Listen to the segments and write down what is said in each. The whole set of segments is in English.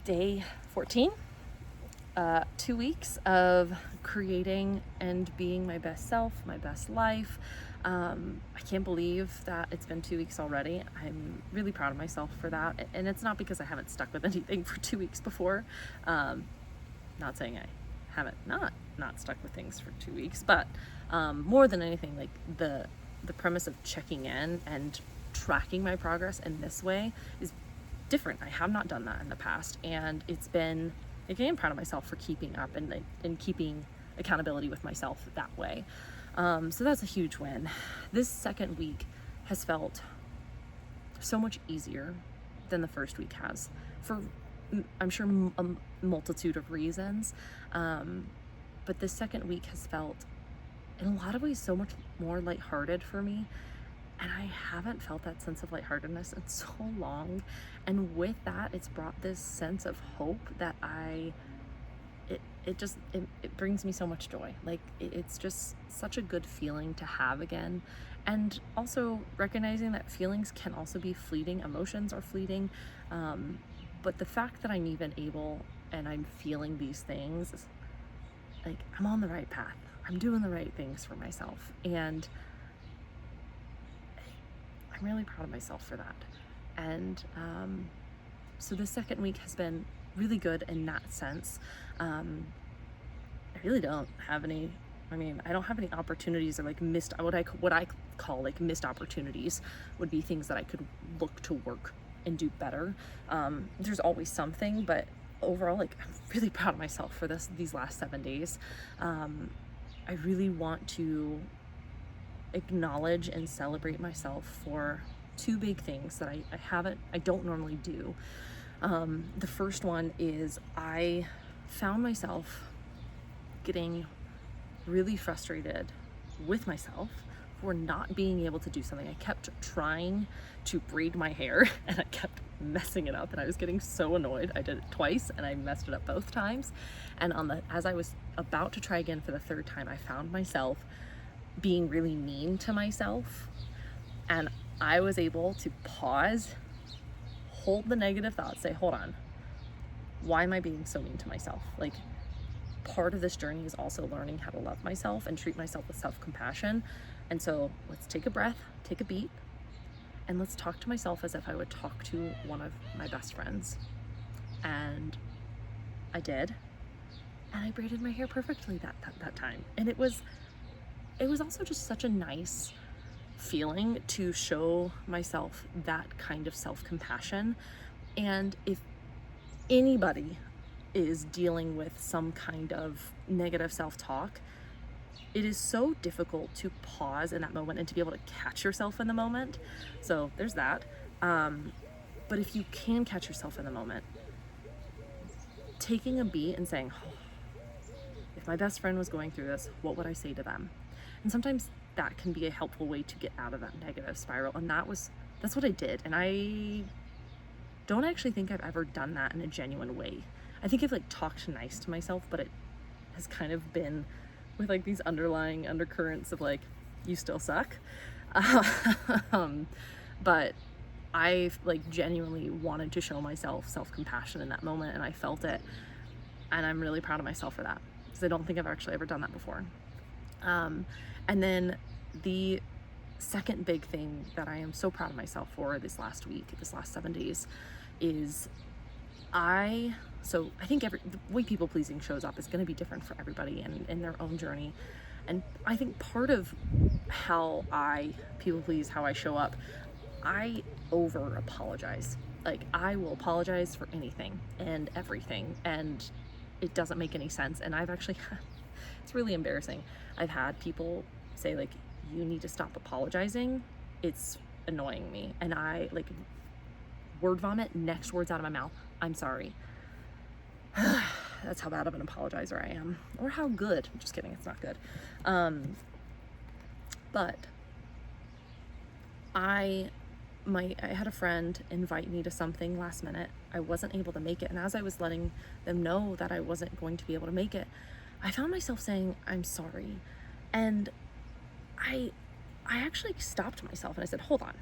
Day 14, 2 weeks of creating and being my best self, my best life. I can't believe that it's been 2 weeks already. I'm really proud of myself for that. And it's not because I haven't stuck with anything for 2 weeks before. Not saying I haven't not stuck with things for 2 weeks, but more than anything, like the premise of checking in and tracking my progress in this way is different. I have not done that in the past, and it's been, like, I am proud of myself for keeping up and keeping accountability with myself that way. So that's a huge win. This second week has felt so much easier than the first week has, for I'm sure a multitude of reasons. But this second week has felt, in a lot of ways, so much more lighthearted for me. And I haven't felt that sense of lightheartedness in so long. And with that, it's brought this sense of hope that it brings me so much joy. Like, it's just such a good feeling to have again. And also recognizing that feelings can also be fleeting, emotions are fleeting. But the fact that I'm even able and I'm feeling these things, is like, I'm on the right path. I'm doing the right things for myself. And I'm really proud of myself for that. And so the second week has been really good in that sense. I really don't have any, I don't have any opportunities, or like missed, what I call like missed opportunities would be things that I could look to work and do better. There's always something, but overall, like, I'm really proud of myself for these last 7 days. I really want to acknowledge and celebrate myself for two big things that I don't normally do. The first one is, I found myself getting really frustrated with myself for not being able to do something. I kept trying to braid my hair and I kept messing it up, and I was getting so annoyed. I did it twice and I messed it up both times. And as I was about to try again for the third time, I found myself being really mean to myself. And I was able to pause, hold the negative thoughts, say, hold on, why am I being so mean to myself? Like, part of this journey is also learning how to love myself and treat myself with self-compassion. And so let's take a breath, take a beat, and let's talk to myself as if I would talk to one of my best friends. And I did. And I braided my hair perfectly that time. And it was also just such a nice feeling to show myself that kind of self-compassion. And if anybody is dealing with some kind of negative self-talk, it is so difficult to pause in that moment and to be able to catch yourself in the moment. So there's that. But if you can catch yourself in the moment, taking a beat and saying, oh, if my best friend was going through this, what would I say to them? And sometimes that can be a helpful way to get out of that negative spiral. And that's what I did. And I don't actually think I've ever done that in a genuine way. I think I've, like, talked nice to myself, but it has kind of been with, like, these underlying undercurrents of, like, you still suck. But I, like, genuinely wanted to show myself self-compassion in that moment, and I felt it. And I'm really proud of myself for that, because I don't think I've actually ever done that before. And then the second big thing that I am so proud of myself for this last 7 days, is so I think the way people pleasing shows up is going to be different for everybody and in their own journey. And I think part of how I people please, how I show up, I over apologize. Like, I will apologize for anything and everything, and it doesn't make any sense. And I've actually it's really embarrassing. I've had people say, like, you need to stop apologizing. It's annoying me. And I, like, word vomit next words out of my mouth. I'm sorry. That's how bad of an apologizer I am. Or how good. I'm just kidding. It's not good. But I had a friend invite me to something last minute. I wasn't able to make it. And as I was letting them know that I wasn't going to be able to make it, I found myself saying, I'm sorry. And I actually stopped myself and I said, hold on.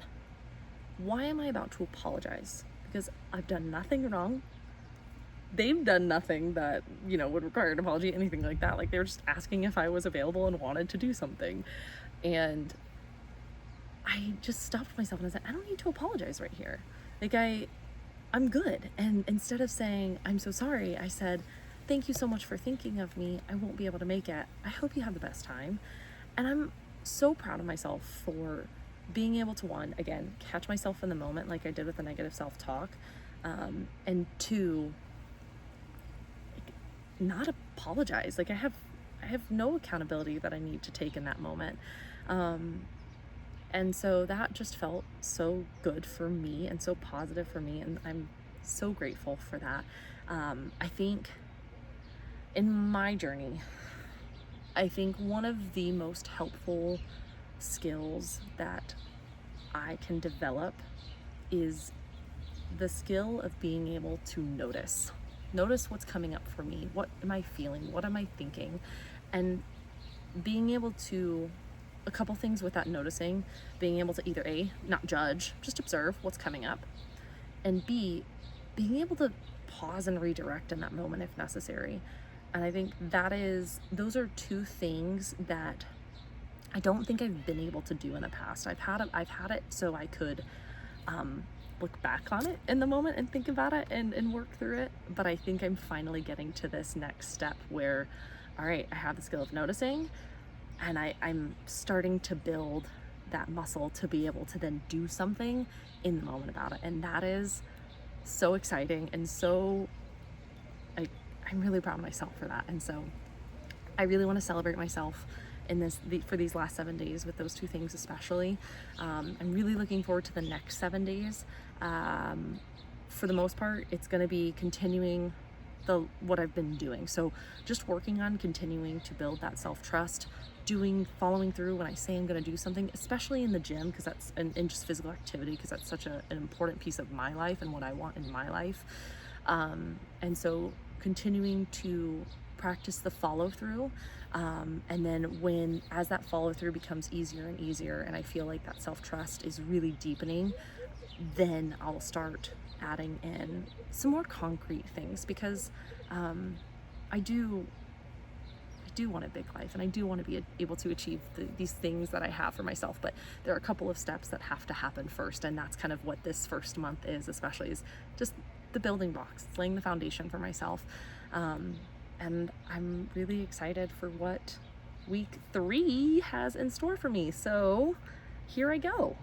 Why am I about to apologize? Because I've done nothing wrong. they've done nothing that, would require an apology, anything like that. Like, they were just asking if I was available and wanted to do something. And I just stopped myself and I said, I don't need to apologize right here. Like, I'm good. And instead of saying, I'm so sorry, I said, thank you so much for thinking of me. I won't be able to make it. I hope you have the best time. And I'm so proud of myself for being able to, one, again, catch myself in the moment like I did with the negative self-talk, and two, like, not apologize. Like, I have no accountability that I need to take in that moment. And so that just felt so good for me and so positive for me, and I'm so grateful for that. I think in my journey, I think one of the most helpful skills that I can develop is the skill of being able to notice. Notice what's coming up for me. What am I feeling? What am I thinking? And being able to, a couple things with that noticing, being able to either A, not judge, just observe what's coming up, and B, being able to pause and redirect in that moment if necessary. And I think those are two things that I don't think I've been able to do in the past. I've had it so I could look back on it in the moment and think about it and work through it. But I think I'm finally getting to this next step where, all right, I have the skill of noticing, and I'm starting to build that muscle to be able to then do something in the moment about it. And that is so exciting, and so I'm really proud of myself for that. And so I really want to celebrate myself in for these last 7 days with those two things especially. I'm really looking forward to the next 7 days. For the most part, it's going to be continuing what I've been doing. So just working on continuing to build that self-trust, following through when I say I'm going to do something, especially in the gym, because that's in just physical activity, because that's such an important piece of my life and what I want in my life. And so continuing to practice the follow through, and then as that follow through becomes easier and easier, and I feel like that self-trust is really deepening, then I'll start adding in some more concrete things, because I do want a big life, and I do want to be able to achieve these things that I have for myself. But there are a couple of steps that have to happen first, and that's kind of what this first month is, especially, is just the building blocks, laying the foundation for myself. And I'm really excited for what week 3 has in store for me. So here I go.